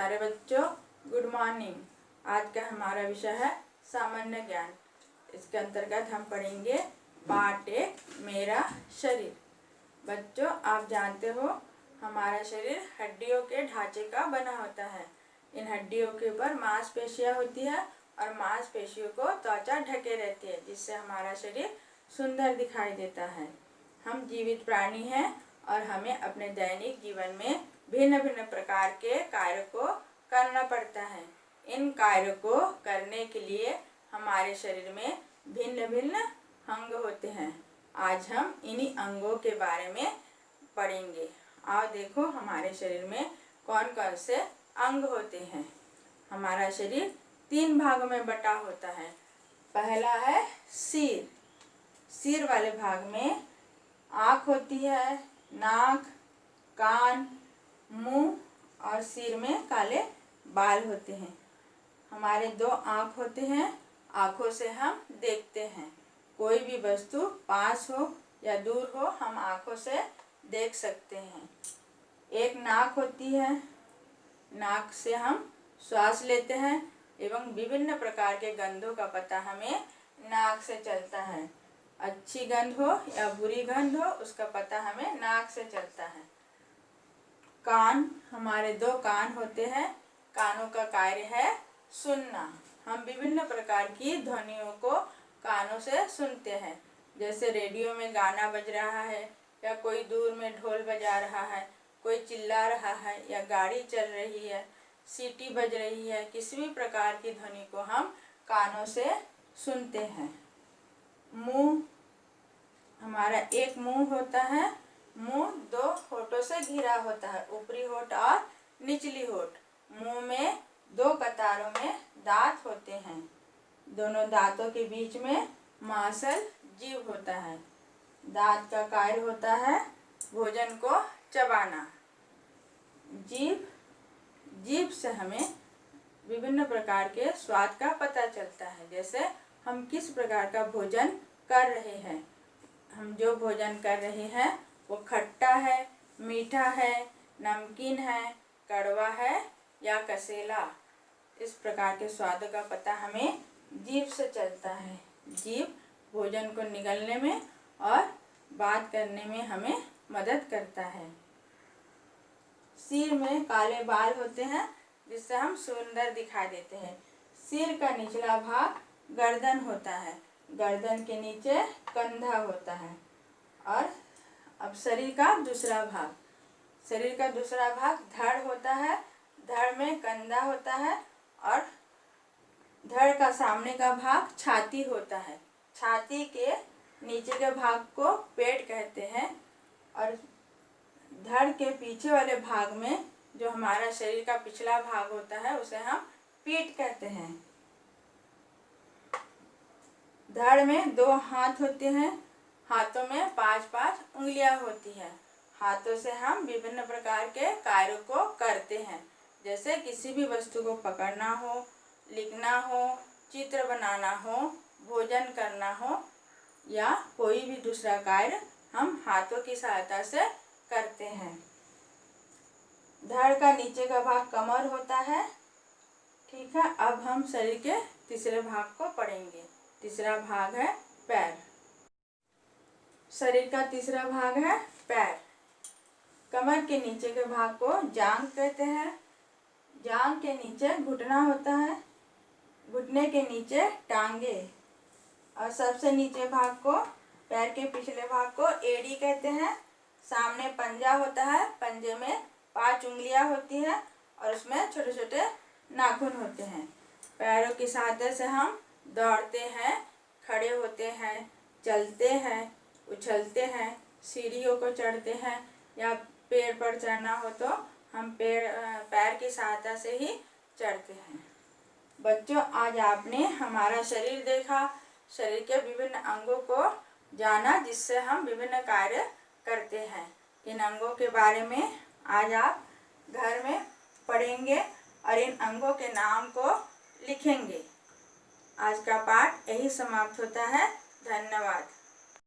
प्यारे बच्चों, good morning. आज का हमारा विषय है सामान्य ज्ञान। इसके अंतर्गत हम पढ़ेंगे पार्ट 1 मेरा शरीर। बच्चों, आप जानते हो हमारा शरीर हड्डियों के ढांचे का बना होता है। इन हड्डियों के ऊपर मांसपेशियां होती है और मांसपेशियों को त्वचा ढके रहती है, जिससे हमारा शरीर सुंदर दिखाई देता है। हम जीवित प्राणी हैं और हमें अपने दैनिक जीवन में भिन्न भिन्न प्रकार के कार्य को करना पड़ता है। इन कार्यों को करने के लिए हमारे शरीर में भिन्न भिन्न अंग होते हैं। आज हम इन्हीं अंगों के बारे में पढ़ेंगे। आओ देखो हमारे शरीर में कौन कौन से अंग होते हैं। हमारा शरीर 3 भागों में बटा होता है। पहला है सिर। सिर वाले भाग में आँख होती है, नाक, कान, मुंह और सिर में काले बाल होते हैं। हमारे 2 आँख होते हैं। आँखों से हम देखते हैं। कोई भी वस्तु पास हो या दूर हो, हम आँखों से देख सकते हैं। एक नाक होती है। नाक से हम श्वास लेते हैं एवं विभिन्न प्रकार के गंधों का पता हमें नाक से चलता है। अच्छी गंध हो या बुरी गंध हो, उसका पता हमें नाक से चलता है। कान, हमारे 2 कान होते हैं। कानों का कार्य है सुनना। हम विभिन्न प्रकार की ध्वनियों को कानों से सुनते हैं। जैसे रेडियो में गाना बज रहा है या कोई दूर में ढोल बजा रहा है, कोई चिल्ला रहा है या गाड़ी चल रही है, सीटी बज रही है, किसी भी प्रकार की ध्वनि को हम कानों से सुनते हैं। मुंह, हमारा एक मुंह होता है। मुंह 2 होठों से घिरा होता है, ऊपरी होठ और निचली होठ। मुंह में 2 कतारों में दांत होते हैं। दोनों दांतों के बीच में मांसल जीभ होता है। दांत का कार्य होता है भोजन को चबाना। जीभ से हमें विभिन्न प्रकार के स्वाद का पता चलता है। जैसे हम किस प्रकार का भोजन कर रहे हैं। हम जो भोजन कर रहे हैं वो खट्टा है, मीठा है, नमकीन है, कड़वा है या कसेला। इस प्रकार के स्वाद का पता हमें जीभ से चलता है। जीभ भोजन को निगलने में और बात करने में हमें मदद करता है। सिर में काले बाल होते हैं, जिससे हम सुंदर दिखाई देते हैं। सिर का निचला भाग गर्दन होता है। गर्दन के नीचे कंधा होता है। और अब शरीर का दूसरा भाग। शरीर का दूसरा भाग धड़ होता है। धड़ में कंधा होता है और धड़ का सामने का भाग छाती होता है। छाती के नीचे के भाग को पेट कहते हैं और धड़ के पीछे वाले भाग में जो हमारा शरीर का पिछला भाग होता है, उसे हम पीठ कहते हैं। धड़ में 2 हाथ होते हैं। हाथों में 5-5 उंगलियां होती हैं। हाथों से हम विभिन्न प्रकार के कार्यों को करते हैं। जैसे किसी भी वस्तु को पकड़ना हो, लिखना हो, चित्र बनाना हो, भोजन करना हो या कोई भी दूसरा कार्य हम हाथों की सहायता से करते हैं। धड़ का नीचे का भाग कमर होता है। ठीक है, अब हम शरीर के तीसरे भाग को पढ़ेंगे। तीसरा भाग है पैर। शरीर का तीसरा भाग है पैर। कमर के नीचे के भाग को जांघ कहते हैं। जांघ के नीचे घुटना होता है। घुटने के नीचे टांगे और सबसे नीचे भाग को, पैर के पिछले भाग को एड़ी कहते हैं। सामने पंजा होता है। पंजे में 5 उंगलियां होती हैं और उसमें छोटे छोटे नाखून होते हैं। पैरों की सहायता से हम दौड़ते हैं, खड़े होते हैं, चलते हैं, उछलते हैं, सीढ़ियों को चढ़ते हैं या पेड़ पर चढ़ना हो तो हम पैर की सहायता से ही चढ़ते हैं। बच्चों, आज आपने हमारा शरीर देखा, शरीर के विभिन्न अंगों को जाना, जिससे हम विभिन्न कार्य करते हैं। इन अंगों के बारे में आज आप घर में पढ़ेंगे और इन अंगों के नाम को लिखेंगे। आज का पाठ यही समाप्त होता है। धन्यवाद।